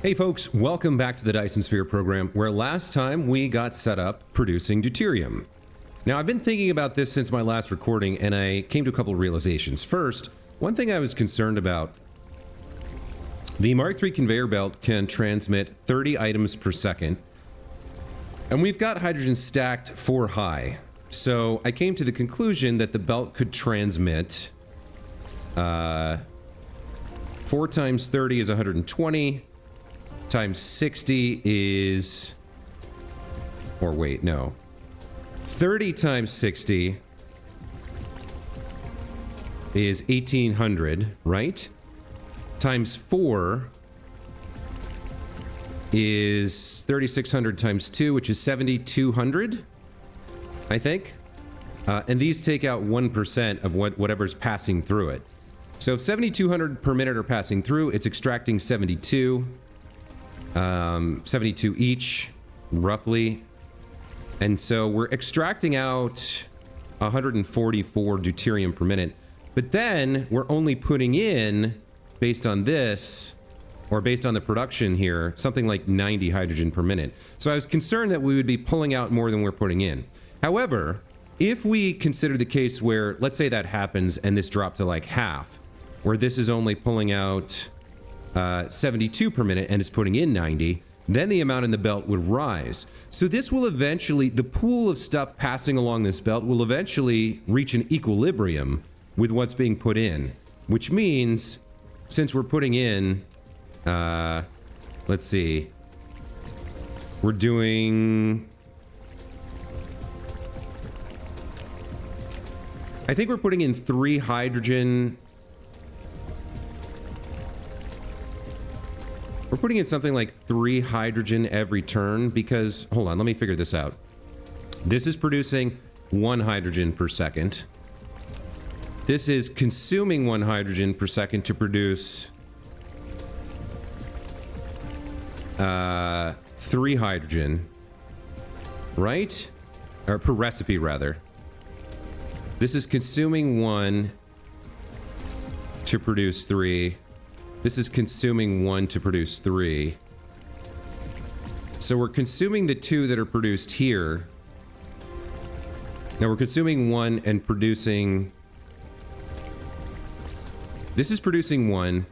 Hey folks, welcome back to the Dyson Sphere program, where last time we got set up producing deuterium. Now, I've been thinking about this since my last recording, and I came to a couple of realizations. First, one thing I was concerned about, the Mark III conveyor belt can transmit 30 items per second, and we've got hydrogen stacked 4 high. So I came to the conclusion that the belt could transmit 4 times 30 is 120, times 60 is, or wait, no, 30 times 60 is 1800, right? Times 4 is 3600 times 2, which is 7200, I think. And these take out 1% of whatever's passing through it. So if 7200 per minute are passing through, it's extracting 72 each, roughly. And so we're extracting out 144 deuterium per minute. But then we're only putting in, based on this, or based on the production here, something like 90 hydrogen per minute. So I was concerned that we would be pulling out more than we're putting in. However, if we consider the case where, let's say that happens and this dropped to like half, where this is only pulling out 72 per minute and is putting in 90, then the amount in the belt would rise. So this will eventually, the pool of stuff passing along this belt will eventually reach an equilibrium with what's being put in, which means, since we're putting in, let's see, we're doing, I think we're putting in 3 hydrogen. We're putting in something like 3 hydrogen every turn because, hold on, let me figure this out. This is producing 1 hydrogen per second. This is consuming 1 hydrogen per second to produce 3 hydrogen, right? Or per recipe, rather. This is consuming 1 to produce 3. This is consuming 1 to produce 3. So we're consuming the 2 that are produced here. Now we're consuming 1 and producing... This is producing 1.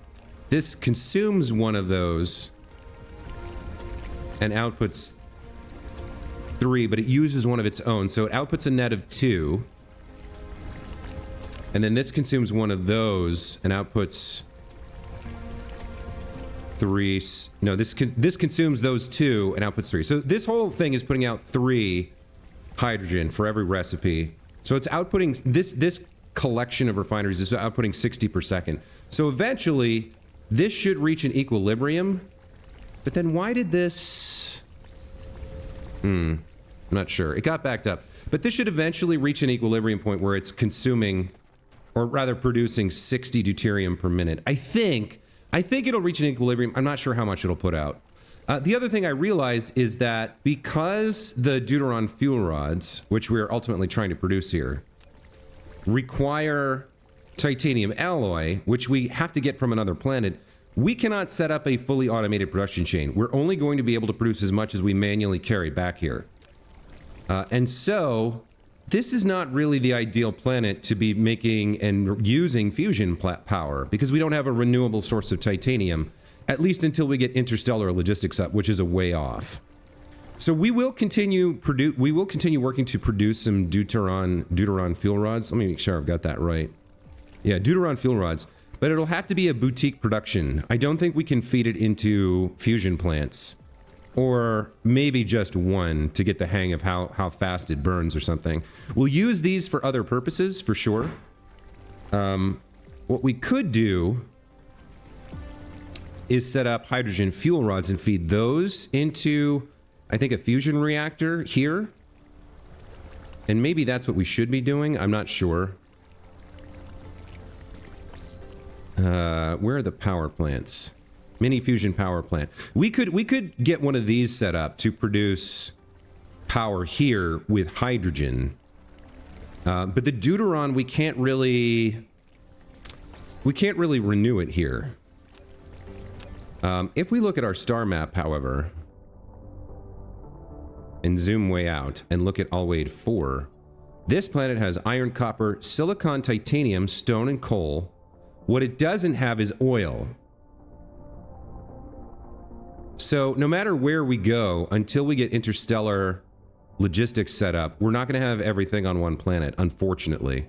This consumes 1 of those and outputs 3, but it uses 1 of its own. So it outputs a net of 2. And then this consumes 1 of those and outputs 3. No, this consumes those 2 and outputs 3. So this whole thing is putting out 3 hydrogen for every recipe. So it's outputting, this collection of refineries is outputting 60 per second. So eventually this should reach an equilibrium. But then why did this... I'm not sure. It got backed up. But this should eventually reach an equilibrium point where it's consuming, or rather producing 60 deuterium per minute. I think it'll reach an equilibrium. I'm not sure how much it'll put out. The other thing I realized is that because the deuteron fuel rods, which we're ultimately trying to produce here, require titanium alloy, which we have to get from another planet, we cannot set up a fully automated production chain. We're only going to be able to produce as much as we manually carry back here. And so this is not really the ideal planet to be making and using fusion power, because we don't have a renewable source of titanium, at least until we get interstellar logistics up, which is a way off. So we will continue working to produce some deuteron fuel rods. Let me make sure I've got that right. Yeah, deuteron fuel rods, but it'll have to be a boutique production. I don't think we can feed it into fusion plants. Or maybe just 1 to get the hang of how fast it burns or something. We'll use these for other purposes, for sure. What we could do is set up hydrogen fuel rods and feed those into, I think, a fusion reactor here. And maybe that's what we should be doing. I'm not sure. Where are the power plants? Mini fusion power plant. We could get one of these set up to produce power here with hydrogen. But the deuteron, we can't really renew it here. If we look at our star map, however, and zoom way out and look at Alwade 4, this planet has iron, copper, silicon, titanium, stone, and coal. What it doesn't have is oil. So no matter where we go, until we get interstellar logistics set up, we're not going to have everything on one planet, unfortunately.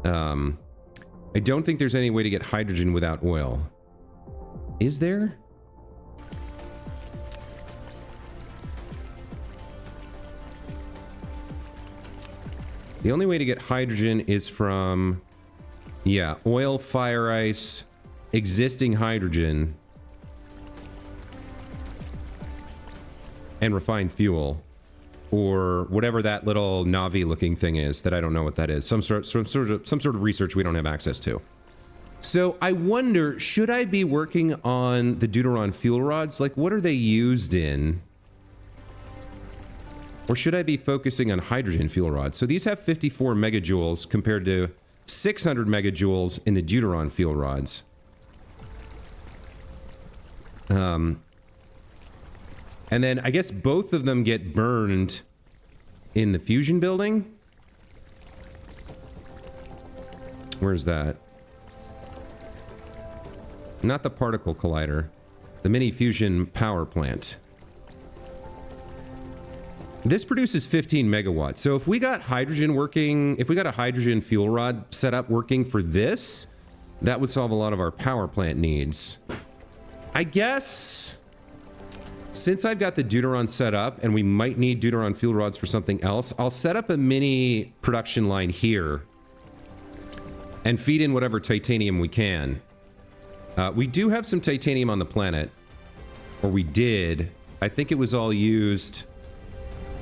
I don't think there's any way to get hydrogen without oil. Is there? The only way to get hydrogen is from, yeah, oil, fire ice, existing hydrogen, and refined fuel, or whatever that little Navi-looking thing is that I don't know what that is. Some sort of research we don't have access to. So I wonder, should I be working on the Deuteron fuel rods? Like, what are they used in? Or should I be focusing on hydrogen fuel rods? So these have 54 megajoules compared to 600 megajoules in the Deuteron fuel rods. And then I guess both of them get burned in the fusion building. Where's that? Not the particle collider. The mini fusion power plant. This produces 15 megawatts. So if we got hydrogen working, if we got a hydrogen fuel rod set up working for this, that would solve a lot of our power plant needs. I guess, since I've got the Deuteron set up and we might need Deuteron fuel rods for something else, I'll set up a mini production line here and feed in whatever titanium we can. We do have some titanium on the planet, or we did. I think it was all used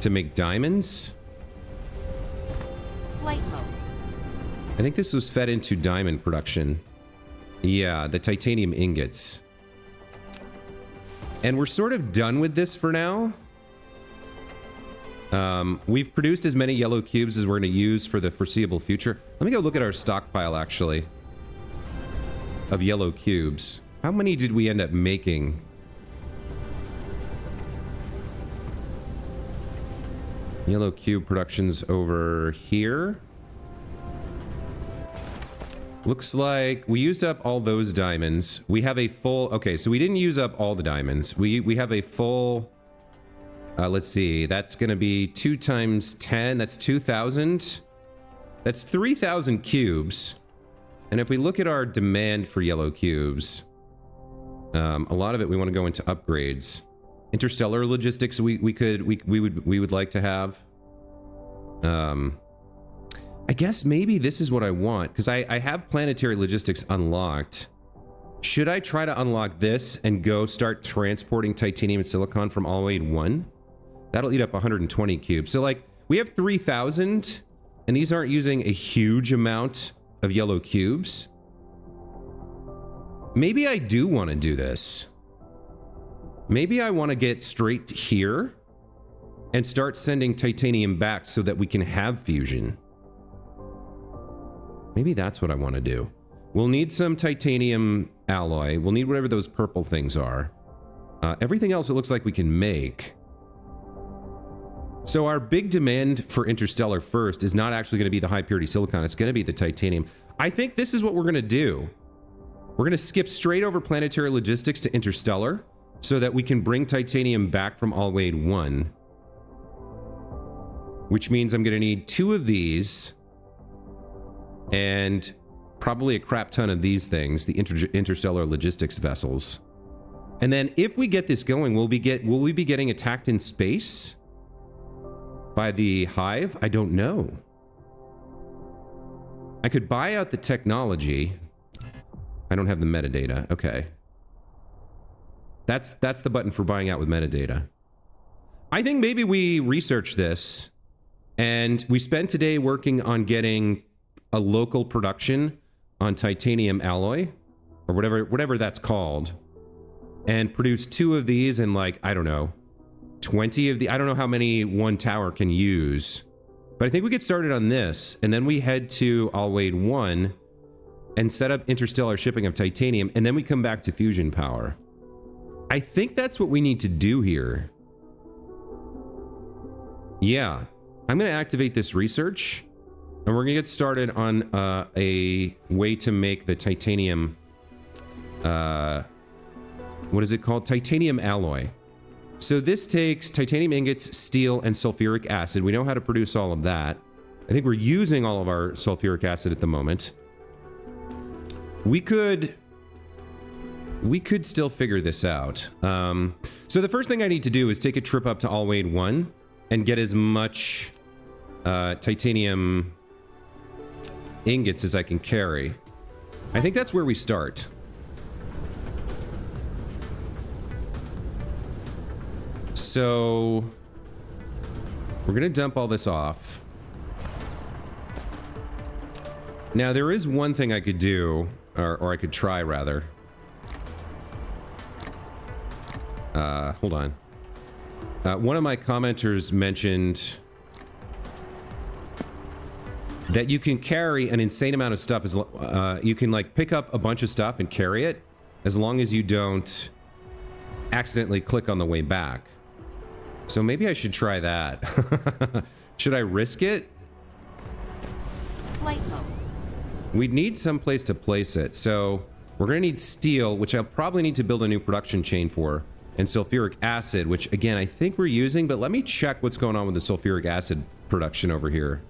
to make diamonds. Flight mode. I think this was fed into diamond production. Yeah, the titanium ingots. And we're sort of done with this for now. We've produced as many yellow cubes as we're going to use for the foreseeable future. Let me go look at our stockpile, actually, of yellow cubes. How many did we end up making? Yellow cube production's over here. Looks like we used up all those diamonds. We have a full... Okay, so we didn't use up all the diamonds. We have a full... let's see. That's going to be 2 times 10. That's 2,000. That's 3,000 cubes. And if we look at our demand for yellow cubes, a lot of it we want to go into upgrades. Interstellar logistics we would like to have. I guess maybe this is what I want, because I have planetary logistics unlocked. Should I try to unlock this and go start transporting titanium and silicon from Alwade 1? That'll eat up 120 cubes. So like we have 3,000 and these aren't using a huge amount of yellow cubes. Maybe I do want to do this. Maybe I want to get straight to here and start sending titanium back so that we can have fusion. Maybe that's what I want to do. We'll need some titanium alloy. We'll need whatever those purple things are. Everything else it looks like we can make. So our big demand for interstellar first is not actually going to be the high purity silicon. It's going to be the titanium. I think this is what we're going to do. We're going to skip straight over planetary logistics to interstellar so that we can bring titanium back from Alwade 1. Which means I'm going to need 2 of these and probably a crap ton of these things, the interstellar logistics vessels. And then if we get this going, will we be getting attacked in space by the hive? I don't know. I could buy out the technology. I don't have the metadata. Okay. That's the button for buying out with metadata. I think maybe we research this and we spend today working on getting a local production on titanium alloy or whatever that's called, and produce 2 of these and like, I don't know, 20 of the, I don't know how many one tower can use, but I think we get started on this and then we head to Alwade 1 and set up interstellar shipping of titanium, and then we come back to fusion power. I think that's what we need to do here. Yeah. I'm going to activate this research, and we're going to get started on a way to make the titanium... what is it called? Titanium alloy. So this takes titanium ingots, steel, and sulfuric acid. We know how to produce all of that. I think we're using all of our sulfuric acid at the moment. We could still figure this out. So the first thing I need to do is take a trip up to Alwade 1 and get as much titanium ingots as I can carry. I think that's where we start. So we're gonna dump all this off. Now there is one thing I could do, or I could try rather. Hold on. One of my commenters mentioned that you can carry an insane amount of stuff. You can like pick up a bunch of stuff and carry it as long as you don't accidentally click on the way back. So maybe I should try that. Should I risk it? Flight mode. We'd need some place to place it. So we're going to need steel, which I'll probably need to build a new production chain for, and sulfuric acid, which again, I think we're using, but let me check what's going on with the sulfuric acid production over here.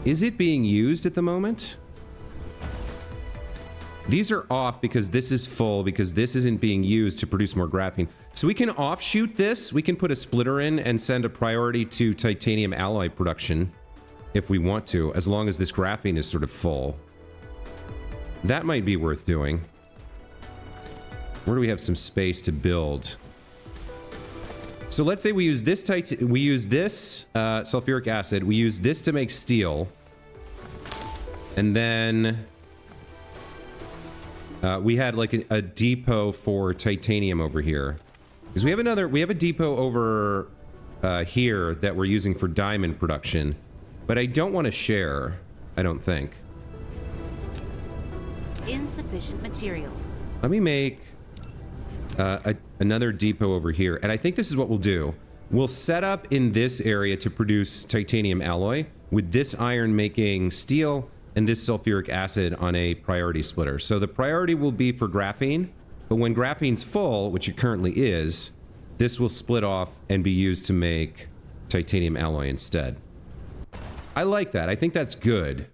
Is it being used at the moment? These are off because this is full, because this isn't being used to produce more graphene. So we can offshoot this. We can put a splitter in and send a priority to titanium alloy production if we want to, as long as this graphene is sort of full. That might be worth doing. Where do we have some space to build? So let's say we use this sulfuric acid. We use this to make steel. And then we had like a depot for titanium over here. Because we have a depot over here that we're using for diamond production. But I don't want to share, I don't think. Insufficient materials. Let me make another depot over here. And I think this is what we'll do. We'll set up in this area to produce titanium alloy with this iron making steel and this sulfuric acid on a priority splitter. So the priority will be for graphene, but when graphene's full, which it currently is, this will split off and be used to make titanium alloy instead. I like that. I think that's good.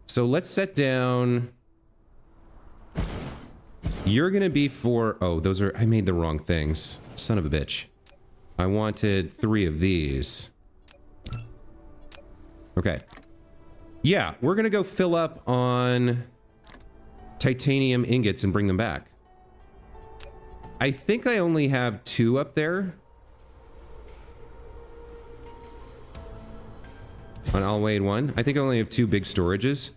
So let's set down... You're gonna be for... Oh, those are... I made the wrong things. Son of a bitch. I wanted 3 of these. Okay. Yeah, we're gonna go fill up on titanium ingots and bring them back. I think I only have 2 up there. On Alwade 1. I think I only have 2 big storages.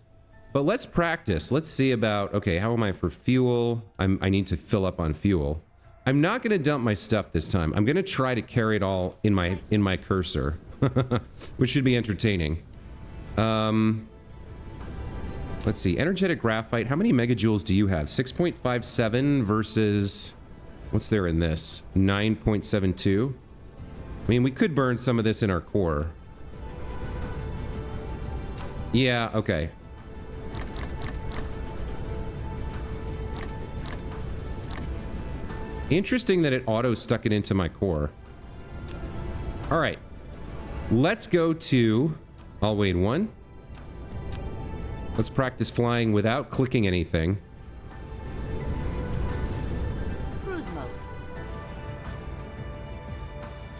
But let's practice. Let's see about... Okay, how am I for fuel? I need to fill up on fuel. I'm not going to dump my stuff this time. I'm going to try to carry it all in my cursor. Which should be entertaining. Let's see. Energetic graphite. How many megajoules do you have? 6.57 versus... What's there in this? 9.72? I mean, we could burn some of this in our core. Yeah, okay. Interesting that it auto-stuck it into my core. All right. Let's go to Alwade 1. Let's practice flying without clicking anything. Cruise mode.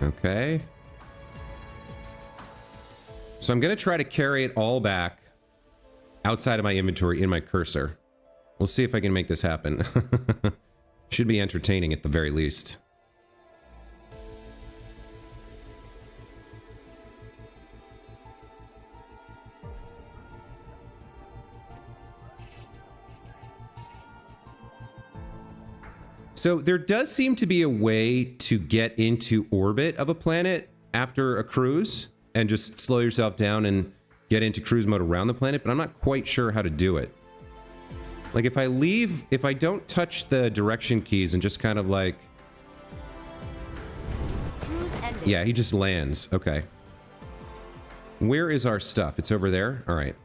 Okay. So I'm going to try to carry it all back outside of my inventory in my cursor. We'll see if I can make this happen. Should be entertaining at the very least. So there does seem to be a way to get into orbit of a planet after a cruise and just slow yourself down and get into cruise mode around the planet, but I'm not quite sure how to do it. Like if I don't touch the direction keys and just kind of like... Cruise ending. Yeah, he just lands. Okay. Where is our stuff? It's over there? All right.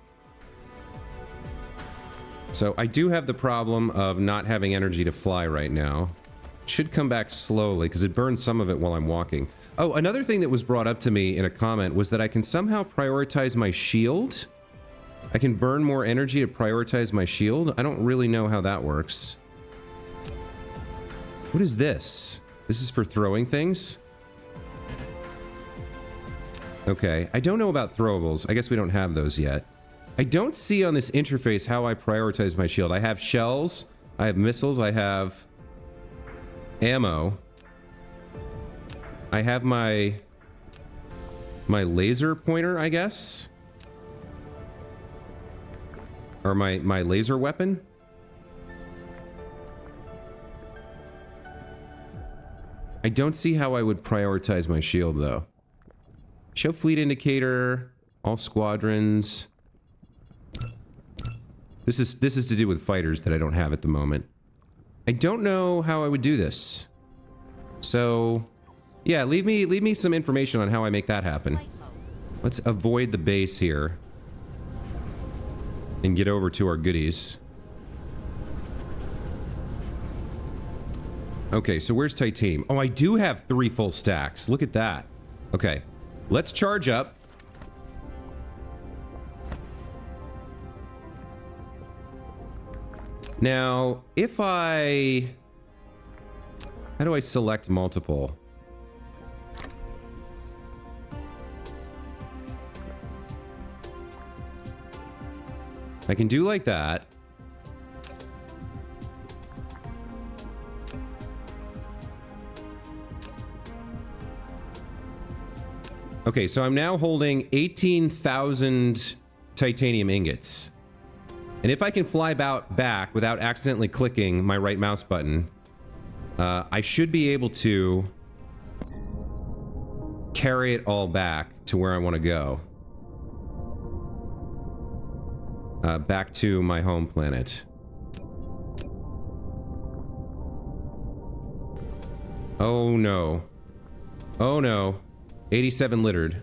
So I do have the problem of not having energy to fly right now. Should come back slowly because it burns some of it while I'm walking. Oh, another thing that was brought up to me in a comment was that I can somehow prioritize my shield. I can burn more energy to prioritize my shield. I don't really know how that works. What is this? This is for throwing things? Okay, I don't know about throwables. I guess we don't have those yet. I don't see on this interface how I prioritize my shield. I have shells, I have missiles, I have ammo. I have my laser pointer, I guess. Or my laser weapon. I don't see how I would prioritize my shield though. Show fleet indicator, all squadrons. This is to do with fighters that I don't have at the moment. I don't know how I would do this. So, yeah, leave me some information on how I make that happen. Let's avoid the base here and get over to our goodies. Okay, so where's titanium? Oh, I do have 3 full stacks. Look at that. Okay, let's charge up. Now, if I... How do I select multiple? I can do like that. Okay, so I'm now holding 18,000 titanium ingots. And if I can fly back without accidentally clicking my right mouse button, I should be able to carry it all back to where I want to go. Back to my home planet. Oh no. Oh no. 87 littered.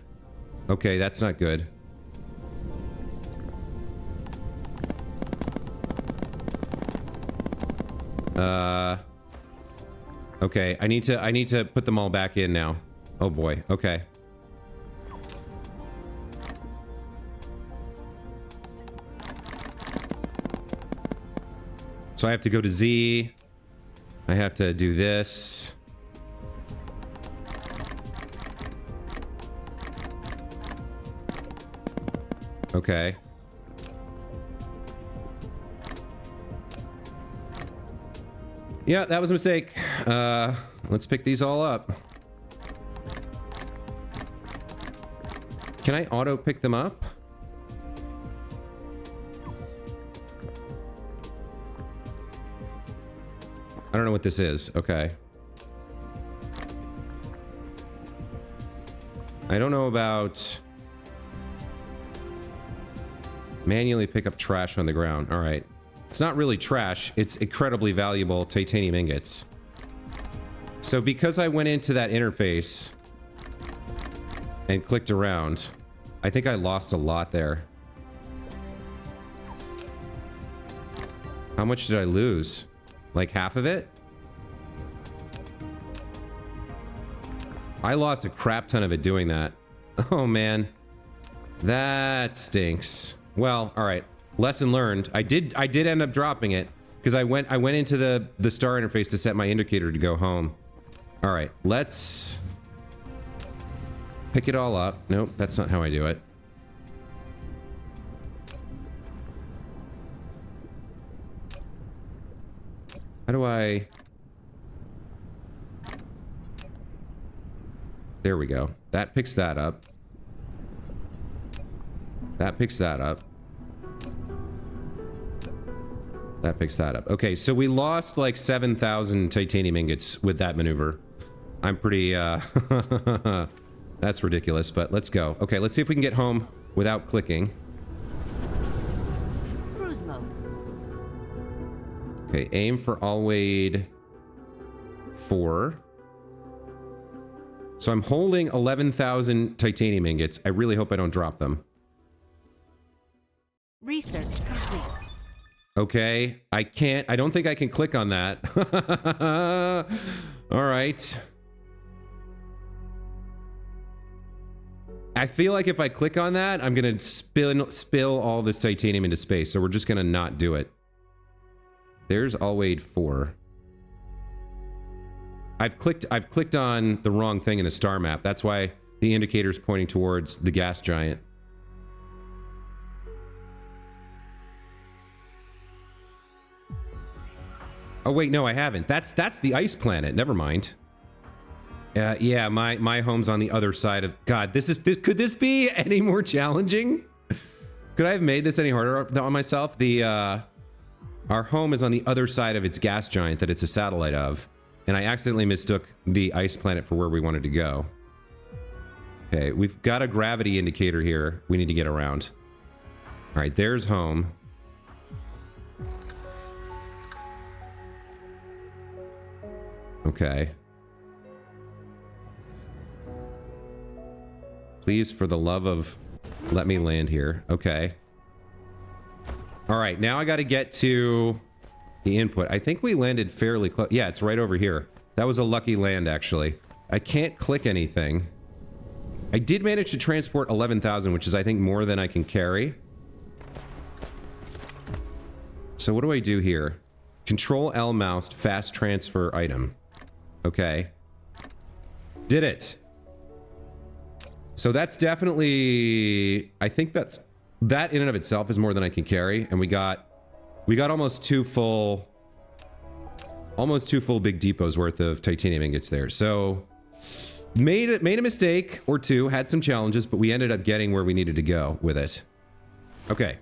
Okay, that's not good. Okay, I need to put them all back in now. Oh boy, okay. So I have to go to Z. I have to do this. Okay. Yeah, that was a mistake. Let's pick these all up. Can I auto pick them up? I don't know what this is. Okay. I don't know about manually pick up trash on the ground. All right. It's not really trash. It's incredibly valuable titanium ingots. So because I went into that interface and clicked around, I think I lost a lot there. How much did I lose? Like half of it? I lost a crap ton of it doing that. Oh man. That stinks. Well, all right. Lesson learned. I did end up dropping it because I went into the star interface to set my indicator to go home. All right, let's pick it all up. Nope, that's not how I do it. How do I... There we go. That picks that up. That picks that up. That picks that up. Okay, so we lost like 7,000 titanium ingots with that maneuver. I'm pretty, that's ridiculous, but let's go. Okay, let's see if we can get home without clicking. Cruise mode. Okay, aim for Alwade 4. So I'm holding 11,000 titanium ingots. I really hope I don't drop them. Research complete. Okay, I don't think I can click on that. All right. I feel like if I click on that, I'm gonna spill all this titanium into space. So we're just gonna not do it. There's Alwade 4. I've clicked on the wrong thing in the star map. That's why the indicator's pointing towards the gas giant. Oh wait, no, I haven't. That's the ice planet. Never mind. Yeah, my home's on the other side of. God, could this be any more challenging? Could I have made this any harder on myself? Our home is on the other side of its gas giant that it's a satellite of, and I accidentally mistook the ice planet for where we wanted to go. Okay, we've got a gravity indicator here. We need to get around. All right, there's home. Okay. Please, for the love of... Let me land here. Okay. All right, now I got to get to the input. I think we landed fairly close. Yeah, it's right over here. That was a lucky land, actually. I can't click anything. I did manage to transport 11,000, which is, I think, more than I can carry. So what do I do here? Control L mouse, fast transfer item. Okay. Did it. So that's definitely... I think that in and of itself is more than I can carry. And we got almost two full big depots worth of titanium ingots there. So made a mistake or two, had some challenges, but we ended up getting where we needed to go with it. Okay.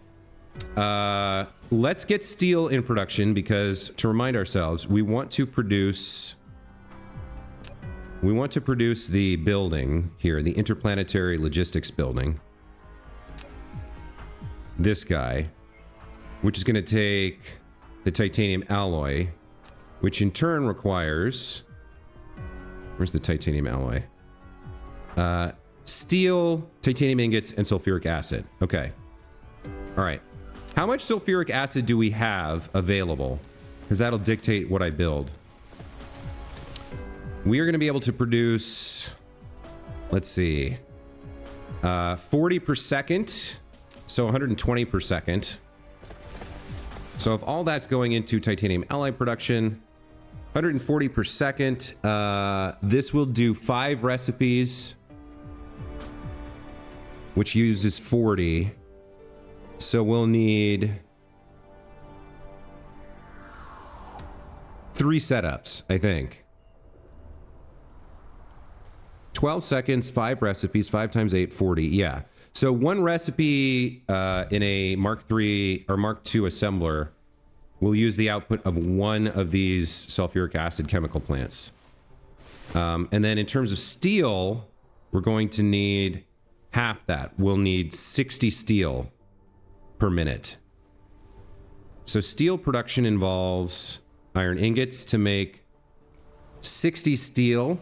Let's get steel in production because, to remind ourselves, we want to produce the building here, the interplanetary logistics building. This guy, which is going to take the titanium alloy, which in turn requires... Where's the titanium alloy? Steel, titanium ingots, and sulfuric acid. Okay. All right. How much sulfuric acid do we have available? Because that'll dictate what I build. We are going to be able to produce... Let's see. 40 per second. So 120 per second. So if all that's going into titanium alloy production, 140 per second. This will do 5 recipes, which uses 40. So we'll need 3 setups, I think. 12 seconds, 5 recipes, 5 times 8, 40. Yeah. So 1 recipe in a Mark III or Mark II assembler will use the output of 1 of these sulfuric acid chemical plants. And then in terms of steel, we're going to need half that. We'll need 60 steel per minute. So steel production involves iron ingots to make 60 steel.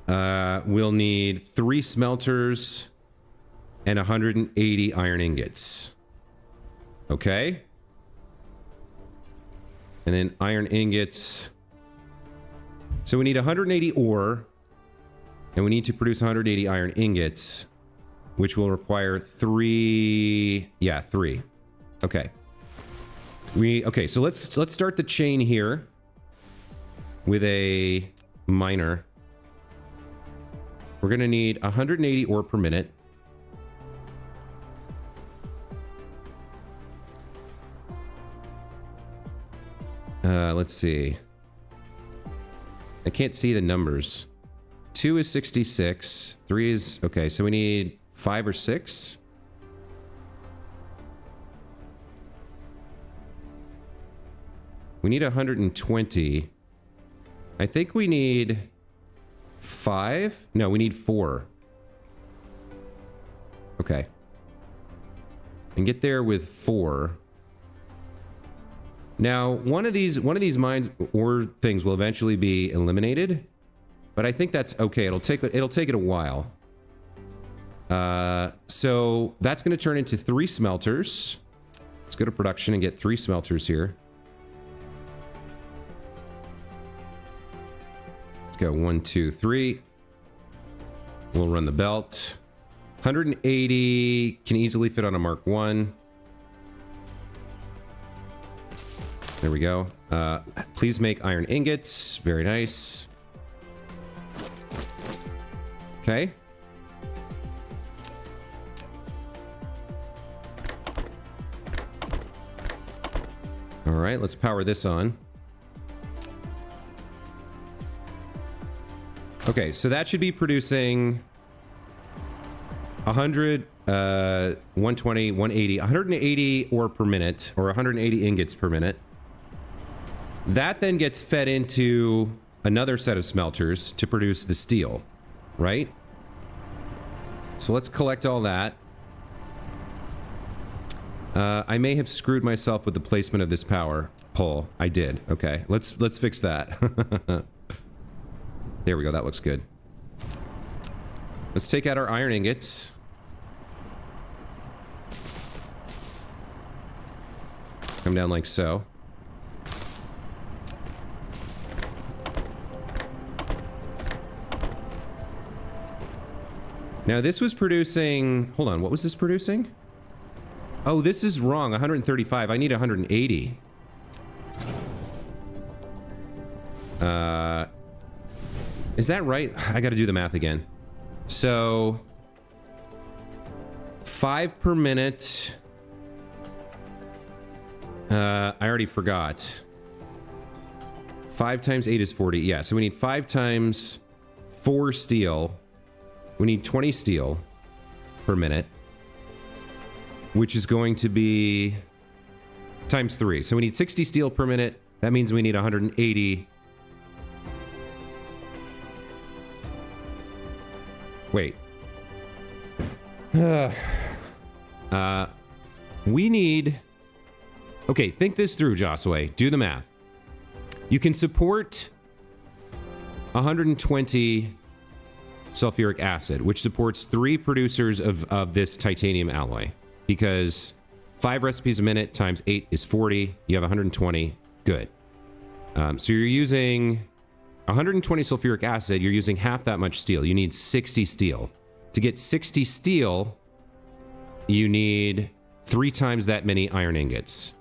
We'll need 3 smelters and 180 iron ingots. Okay. And then iron ingots. So we need 180 ore, and we need to produce 180 iron ingots, which will require 3. Yeah, 3. Okay. Okay, so let's start the chain here with a miner. We're gonna need 180 ore per minute. Let's see. I can't see the numbers. 2 is 66. 3 is... Okay, so we need 5 or 6. We need 120. I think we need 5? No, we need 4. Okay. And get there with 4. Now, one of these mines or things will eventually be eliminated, but I think that's okay. It'll take it a while. So that's going to turn into 3 smelters. Let's go to production and get 3 smelters here. Let's go 1, 2, 3. We'll run the belt. 180 can easily fit on a Mark 1. There we go. Please make iron ingots. Very nice. Okay. All right, let's power this on. Okay, so that should be producing 100, 120, 180, 180 ore per minute, or 180 ingots per minute. That then gets fed into another set of smelters to produce the steel, right? So let's collect all that. I may have screwed myself with the placement of this power pole. I did. Okay, let's fix that. There we go. That looks good. Let's take out our iron ingots. Come down like so. Now this was producing... Hold on, what was this producing? Oh, this is wrong. 135. I need 180. Is that right? I gotta do the math again. So... 5 per minute. I already forgot. 5 times 8 is 40. Yeah, so we need 5 times 4 steel. We need 20 steel per minute, which is going to be times 3. So we need 60 steel per minute. That means we need 180. Wait. We need... Okay, think this through, Josiwe. Do the math. You can support 120 sulfuric acid, which supports 3 producers of this titanium alloy. Because 5 recipes a minute times 8 is 40. You have 120. Good. So you're using 120 sulfuric acid. You're using half that much steel. You need 60 steel. To get 60 steel, you need 3 times that many iron ingots.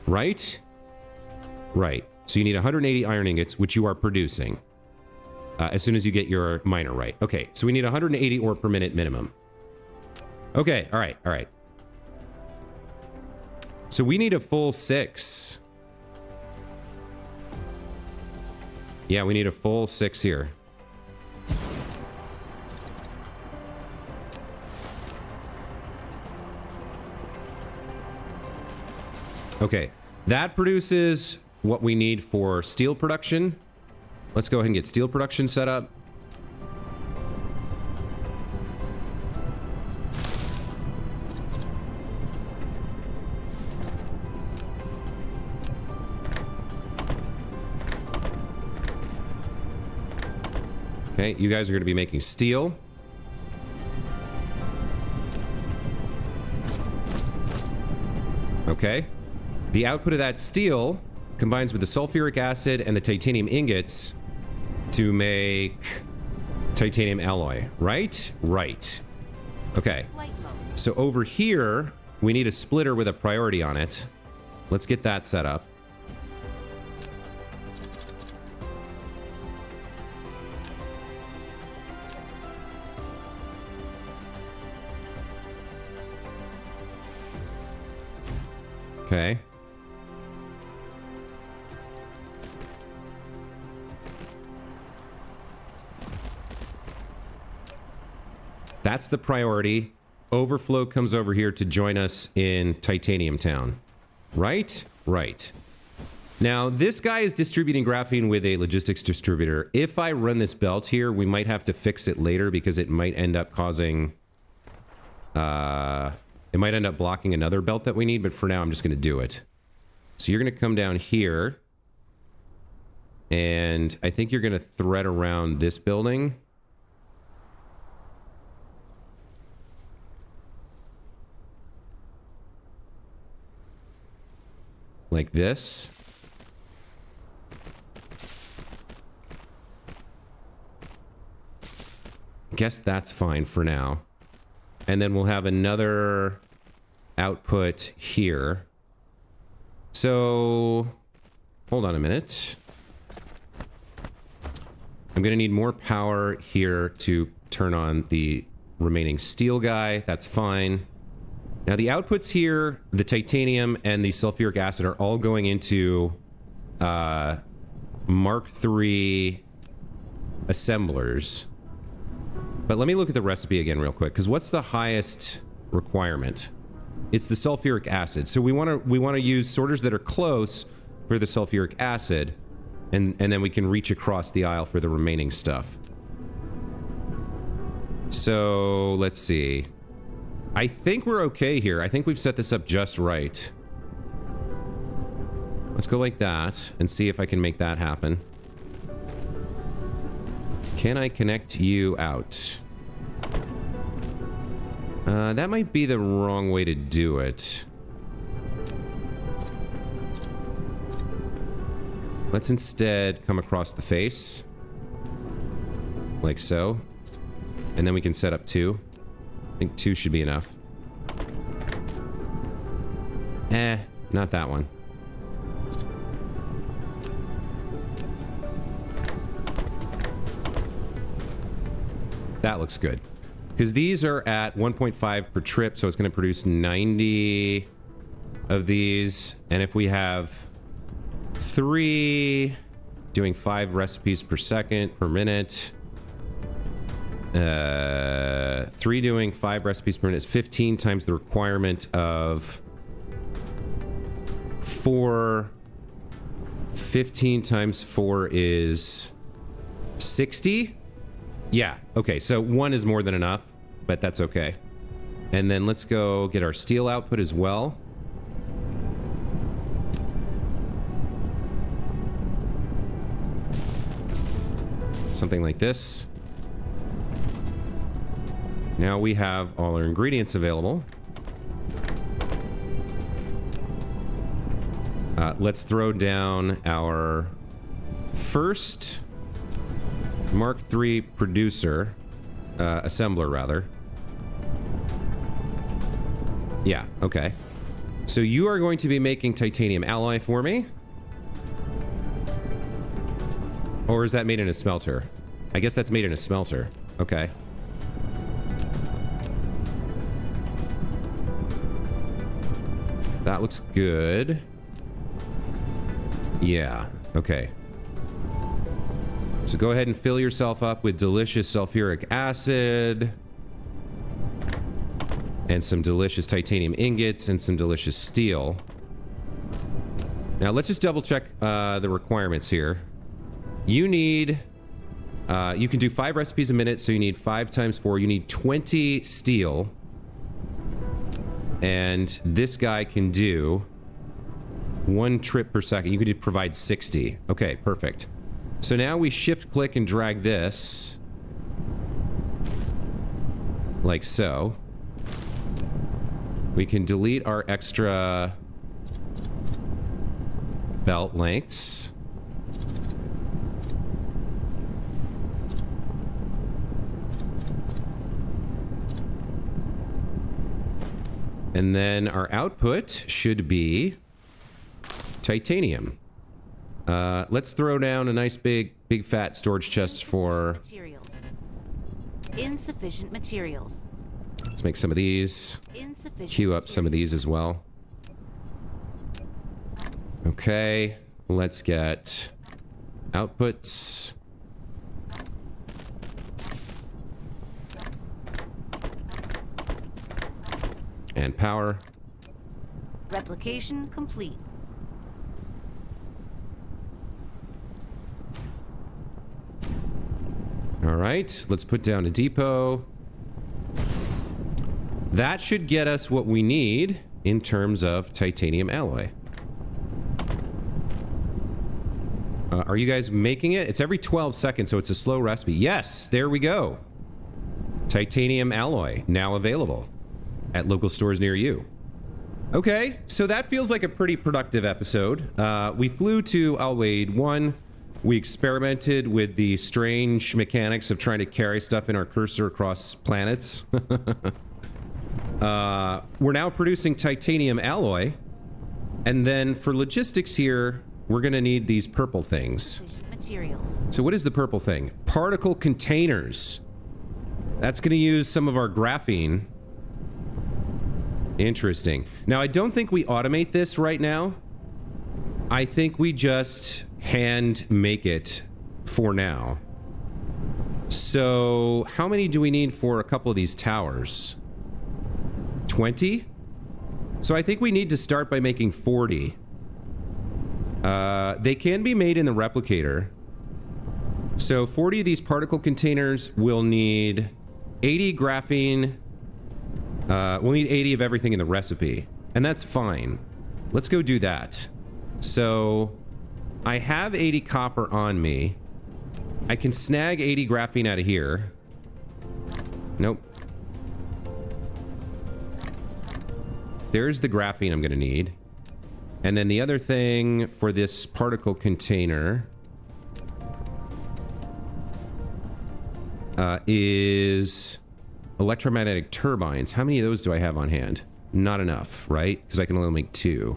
Right? Right. So you need 180 iron ingots, which you are producing. As soon as you get your miner right. Okay, so we need 180 ore per minute minimum. Okay, all right, all right. So we need a full 6. Yeah, we need a full 6 here. Okay, that produces what we need for steel production. Let's go ahead and get steel production set up. Okay, you guys are going to be making steel. Okay. The output of that steel combines with the sulfuric acid and the titanium ingots to make titanium alloy, right? Right. Okay. So over here, we need a splitter with a priority on it. Let's get that set up. Okay. That's the priority. Overflow comes over here to join us in Titanium Town. Right? Right. Now, this guy is distributing graphene with a logistics distributor. If I run this belt here, we might have to fix it later because it might end up causing... it might end up blocking another belt that we need, but for now, I'm just going to do it. So you're going to come down here. And I think you're going to thread around this building. Like this. Guess that's fine for now. And then we'll have another output here. So, hold on a minute. I'm going to need more power here to turn on the remaining steel guy. That's fine. Now, the outputs here, the titanium and the sulfuric acid are all going into Mark III assemblers. But let me look at the recipe again real quick, because what's the highest requirement? It's the sulfuric acid. So we want to use sorters that are close for the sulfuric acid, and then we can reach across the aisle for the remaining stuff. So let's see. I think we're okay here. I think we've set this up just right. Let's go like that and see if I can make that happen. Can I connect you out? That might be the wrong way to do it. Let's instead come across the face. Like so. And then we can set up 2. I think 2 should be enough. Not that one. That looks good. Because these are at 1.5 per trip, so it's going to produce 90 of these. And if we have 3 doing 5 recipes per second, per minute. 3 doing 5 recipes per minute is 15 times the requirement of 4. 15 times 4 is 60. Yeah, okay, so 1 is more than enough, but that's okay. And then let's go get our steel output as well. Something like this. Now we have all our ingredients available. Let's throw down our first Mark III producer, assembler rather. Yeah, okay. So you are going to be making titanium alloy for me? Or is that made in a smelter? I guess that's made in a smelter. Okay. That looks good. Yeah, okay. So go ahead and fill yourself up with delicious sulfuric acid. And some delicious titanium ingots and some delicious steel. Now let's just double check the requirements here. You need... you can do 5 recipes a minute, so you need 5 times 4. You need 20 steel. And this guy can do 1 trip per second. You could provide 60. Okay, perfect. So now we shift click and drag this. Like so. We can delete our extra belt lengths. And then our output should be titanium. Let's throw down a nice big fat storage chest for... Materials. Insufficient materials. Let's make some of these. Insufficient Queue up some of these as well. Okay, let's get outputs. And power. Replication complete. All right, let's put down a depot. That should get us what we need in terms of titanium alloy. Are you guys making it? It's every 12 seconds, so it's a slow recipe. Yes, there we go. Titanium alloy, now available at local stores near you. Okay, so that feels like a pretty productive episode. We flew to Alwade 1. We experimented with the strange mechanics of trying to carry stuff in our cursor across planets. We're now producing titanium alloy. And then for logistics here, we're going to need these purple things. Materials. So what is the purple thing? Particle containers. That's going to use some of our graphene. Interesting. Now, I don't think we automate this right now. I think we just hand make it for now. So how many do we need for a couple of these towers? 20? So I think we need to start by making 40. They can be made in the replicator. So 40 of these particle containers will need 80 graphene. We'll need 80 of everything in the recipe. And that's fine. Let's go do that. So I have 80 copper on me. I can snag 80 graphene out of here. Nope. There's the graphene I'm going to need. And then the other thing for this particle container is electromagnetic turbines. How many of those do I have on hand? Not enough, right? Because I can only make 2.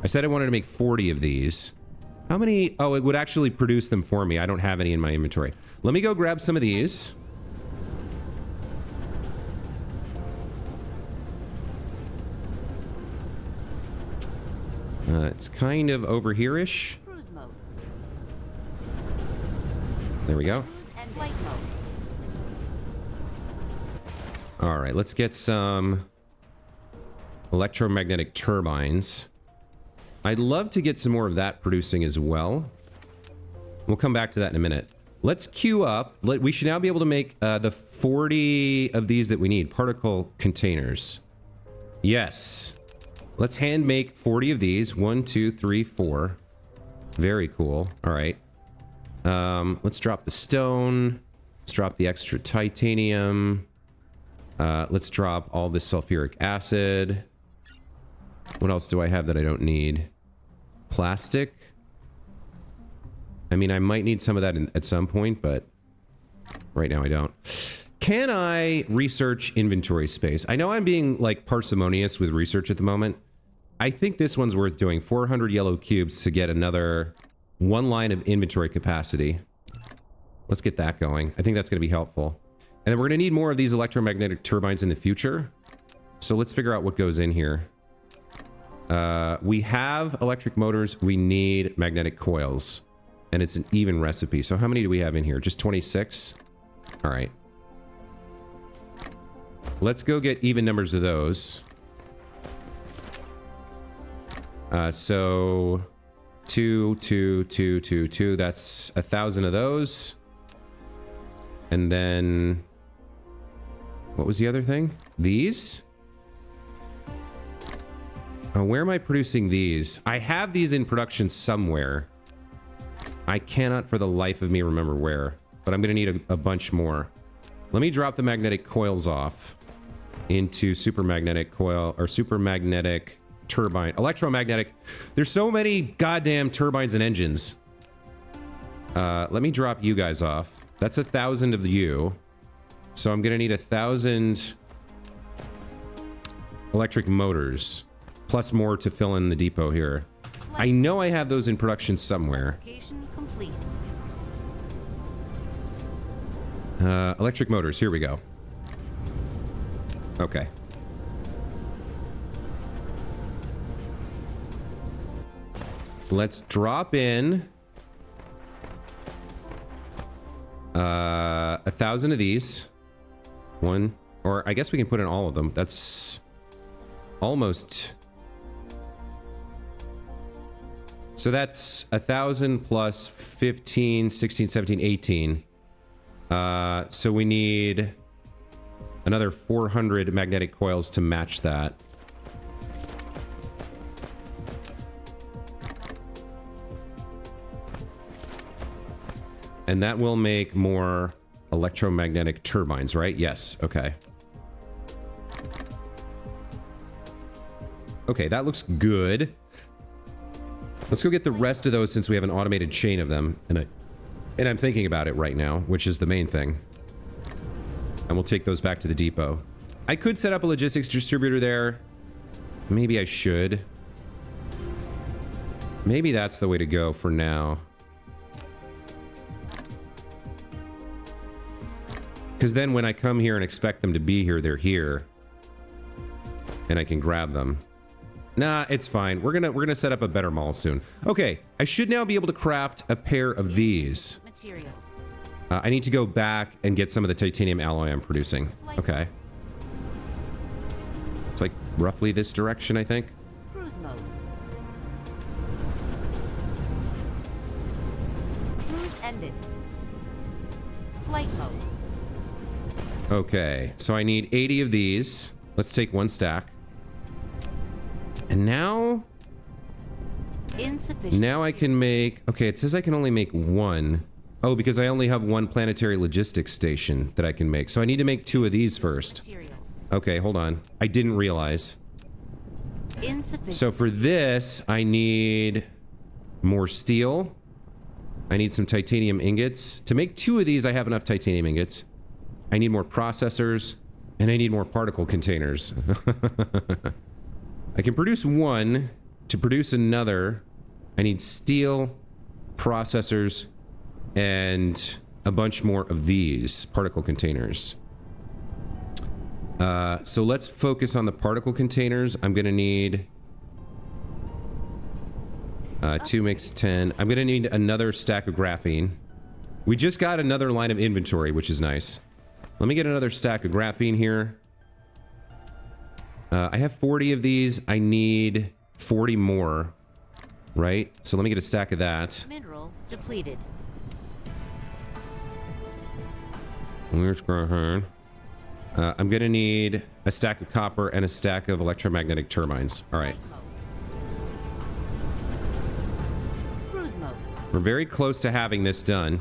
I said I wanted to make 40 of these. How many? Oh, it would actually produce them for me. I don't have any in my inventory. Let me go grab some of these. It's kind of over here-ish. Cruise mode. There we go. Cruise and flight mode. All right, let's get some electromagnetic turbines. I'd love to get some more of that producing as well. We'll come back to that in a minute. Let's queue up. We should now be able to make the 40 of these that we need. Particle containers. Yes. Let's hand make 40 of these. 1, 2, 3, 4. Very cool. All right. Let's drop the stone. Let's drop the extra titanium. Let's drop all this sulfuric acid. What else do I have that I don't need? Plastic. I mean, I might need some of that at some point, but right now I don't. Can I research inventory space? I know I'm being, like, parsimonious with research at the moment. I think this one's worth doing. 400 yellow cubes to get another 1 line of inventory capacity. Let's get that going. I think that's going to be helpful. And then we're going to need more of these electromagnetic turbines in the future. So let's figure out what goes in here. We have electric motors. We need magnetic coils. And it's an even recipe. So how many do we have in here? Just 26? All right. Let's go get even numbers of those. So 2, 2, 2, 2, 2. That's 1,000 of those. And then what was the other thing? These? Oh, where am I producing these? I have these in production somewhere. I cannot for the life of me remember where, but I'm going to need a bunch more. Let me drop the magnetic coils off into supermagnetic coil or supermagnetic turbine. Electromagnetic. There's so many goddamn turbines and engines. Let me drop you guys off. That's 1,000 of you. So I'm going to need 1,000 electric motors. Plus more to fill in the depot here. I know I have those in production somewhere. Application complete. Electric motors, here we go. Okay. Let's drop in 1,000 of these. One, or I guess we can put in all of them. That's almost... So that's 1,000 plus 15, 16, 17, 18. So we need another 400 magnetic coils to match that. And that will make more electromagnetic turbines, right? Yes. Okay. Okay, that looks good. Let's go get the rest of those since we have an automated chain of them. And I'm thinking about it right now, which is the main thing. And we'll take those back to the depot. I could set up a logistics distributor there. Maybe I should. Maybe that's the way to go for now. Because then when I come here and expect them to be here, they're here. And I can grab them. Nah, it's fine. We're gonna set up a better mall soon. Okay, I should now be able to craft a pair of these. Materials. I need to go back and get some of the titanium alloy I'm producing. Okay. It's like roughly this direction, I think. Cruise mode. Cruise ended. Flight mode. Okay, so I need 80 of these. Let's take one stack. And now... Insufficient. Now I can make... Okay, it says I can only make one. Oh, because I only have one planetary logistics station that I can make. So I need to make 2 of these first. Materials. Okay, hold on. I didn't realize. Insufficient. So for this, I need more steel. I need some titanium ingots. To make 2 of these, I have enough titanium ingots. I need more processors. And I need more particle containers. I can produce one. To produce another, I need steel, processors, and a bunch more of these particle containers. So let's focus on the particle containers. I'm going to need 2 makes 10. I'm going to need another stack of graphene. We just got another line of inventory, which is nice. Let me get another stack of graphene here. I have 40 of these. I need 40 more, right? So let me get a stack of that. Mineral depleted. Where's graphene? I'm gonna need a stack of copper and a stack of electromagnetic turbines. All right. Cruise mode. We're very close to having this done.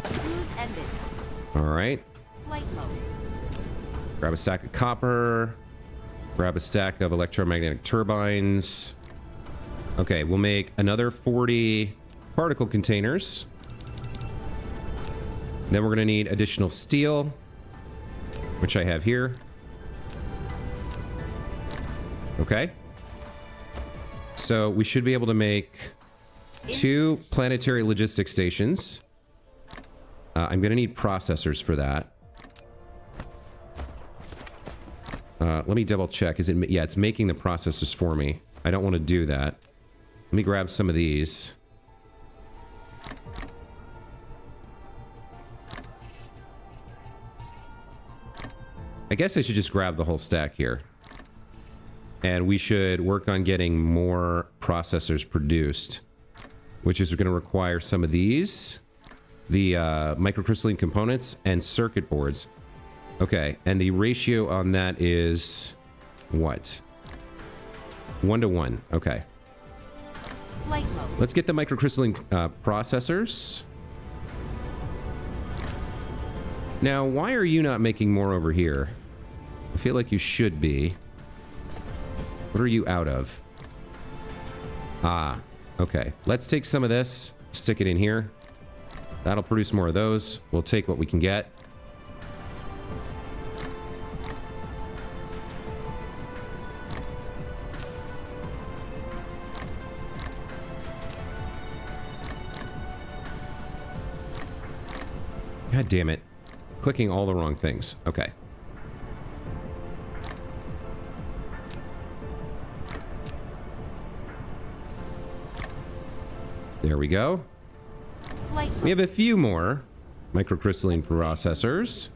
Cruise ended. All right. Flight mode. Grab a stack of copper. Grab a stack of electromagnetic turbines. Okay, we'll make another 40 particle containers. Then we're going to need additional steel, which I have here. Okay. So we should be able to make 2 planetary logistics stations. I'm going to need processors for that. Let me double check. Is it? Yeah, it's making the processors for me. I don't want to do that. Let me grab some of these. I guess I should just grab the whole stack here. And we should work on getting more processors produced, which is going to require some of these, the microcrystalline components and circuit boards. Okay, and the ratio on that is what? 1 to 1. Okay. Flight mode. Let's get the microcrystalline processors. Now, why are you not making more over here? I feel like you should be. What are you out of? Ah, okay. Let's take some of this, stick it in here. That'll produce more of those. We'll take what we can get. God damn it. Clicking all the wrong things. Okay. There we go. We have a few more microcrystalline processors.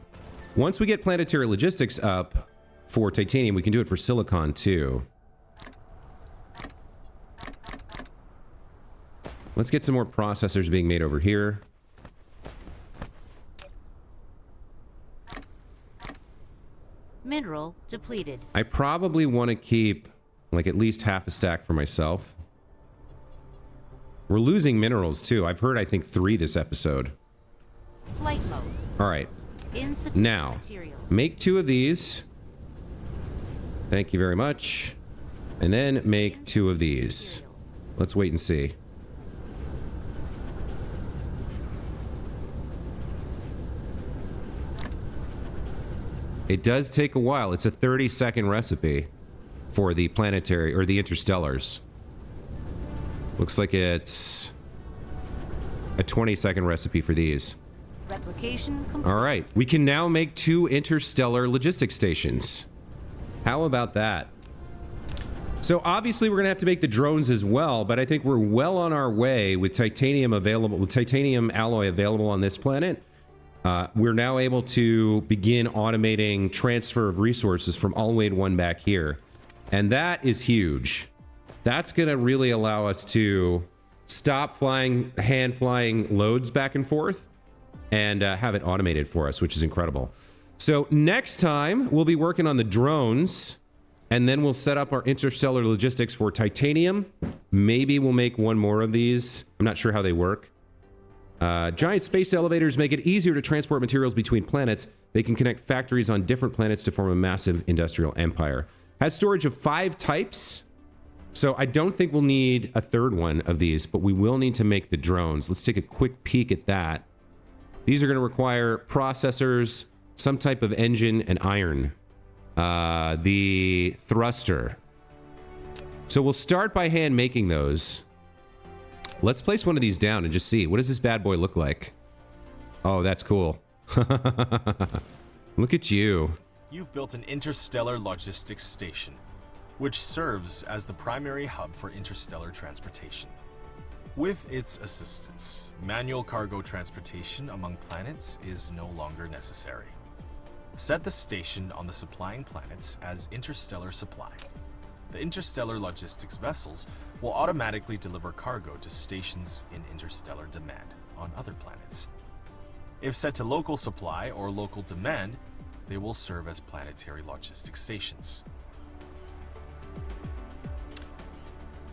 Once we get planetary logistics up for titanium, we can do it for silicon too. Let's get some more processors being made over here. Mineral depleted. I probably want to keep like at least half a stack for myself. We're losing minerals too. I've heard, I think, 3 this episode. Flight mode. All right. Insufficient Now, materials. make 2 of these. Thank you very much. And then make 2 of these. Materials. Let's wait and see. It does take a while. It's a 30-second recipe for the planetary or the interstellars. Looks like it's a 20-second recipe for these. Replication complete. All right. We can now make 2 interstellar logistics stations. How about that? So obviously we're going to have to make the drones as well, but I think we're well on our way with titanium available, with titanium alloy available on this planet. We're now able to begin automating transfer of resources from Alwade 1 back here. And that is huge. That's going to really allow us to stop hand flying loads back and forth and have it automated for us, which is incredible. So next time we'll be working on the drones, and then we'll set up our interstellar logistics for titanium. Maybe we'll make 1 more of these. I'm not sure how they work. Giant space elevators make it easier to transport materials between planets. They can connect factories on different planets to form a massive industrial empire. Has storage of 5 types. So I don't think we'll need a 3rd one of these, but we will need to make the drones. Let's take a quick peek at that. These are going to require processors, some type of engine, and iron. The thruster. So we'll start by hand making those. Let's place one of these down and just see. What does this bad boy look like? Oh, that's cool. Look at you. You've built an interstellar logistics station, which serves as the primary hub for interstellar transportation. With its assistance, manual cargo transportation among planets is no longer necessary. Set the station on the supplying planets as interstellar supply. The interstellar logistics vessels will automatically deliver cargo to stations in interstellar demand on other planets. If set to local supply or local demand, they will serve as planetary logistics stations.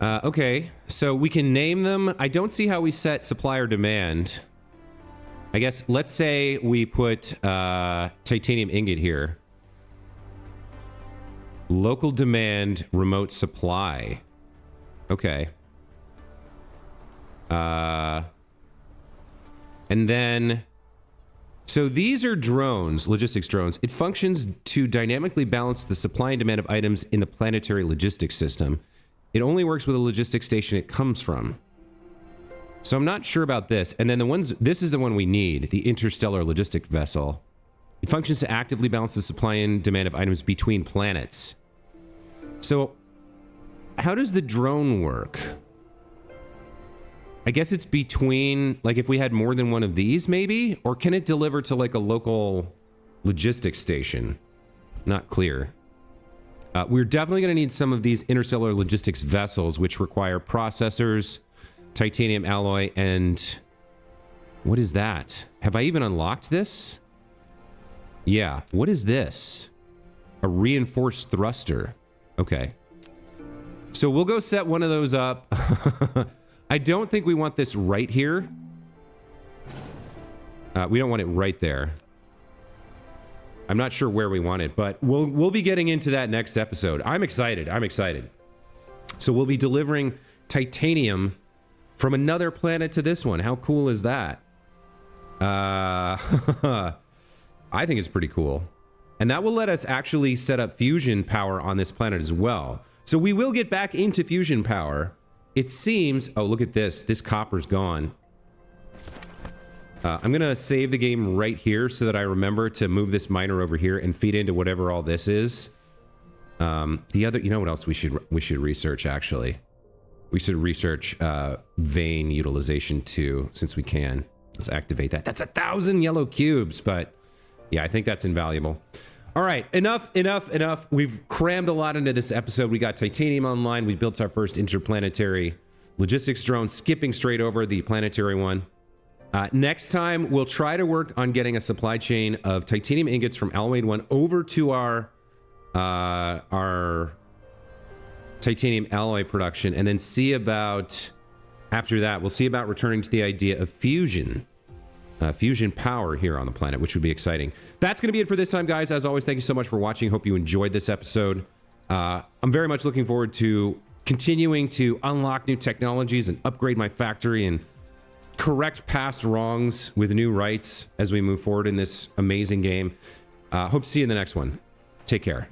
Okay, so we can name them. I don't see how we set supply or demand. I guess, let's say we put titanium ingot here. Local demand, remote supply. Okay. And then... So these are drones, logistics drones. It functions to dynamically balance the supply and demand of items in the planetary logistics system. It only works with a logistics station it comes from. So I'm not sure about this. And then this is the one we need, the interstellar logistic vessel. It functions to actively balance the supply and demand of items between planets. So how does the drone work? I guess it's between, like if we had more than one of these maybe? Or can it deliver to like a local logistics station? Not clear. We're definitely going to need some of these interstellar logistics vessels, which require processors, titanium alloy, and... What is that? Have I even unlocked this? Yeah. What is this? A reinforced thruster. Okay. So we'll go set one of those up. I don't think we want this right here. We don't want it right there. I'm not sure where we want it, but we'll be getting into that next episode. I'm excited. I'm excited. So we'll be delivering titanium from another planet to this one. How cool is that? I think it's pretty cool. And that will let us actually set up fusion power on this planet as well. So we will get back into fusion power. It seems... Oh, look at this. This copper's gone. I'm going to save the game right here so that I remember to move this miner over here and feed into whatever all this is. The other... You know what else we should research, actually? We should research vein utilization too, since we can. Let's activate that. That's 1,000 yellow cubes, but yeah, I think that's invaluable. All right, enough. We've crammed a lot into this episode. We got titanium online. We built our first interplanetary logistics drone, skipping straight over the planetary one. Next time, we'll try to work on getting a supply chain of titanium ingots from Alwade 1 over to our titanium alloy production, and then see about after that, we'll see about returning to the idea of fusion. Fusion power here on the planet, which would be exciting. That's going to be it for this time, guys. As always, thank you so much for watching. Hope you enjoyed this episode. I'm very much looking forward to continuing to unlock new technologies and upgrade my factory and correct past wrongs with new rights as we move forward in this amazing game. Hope to see you in the next one. Take care.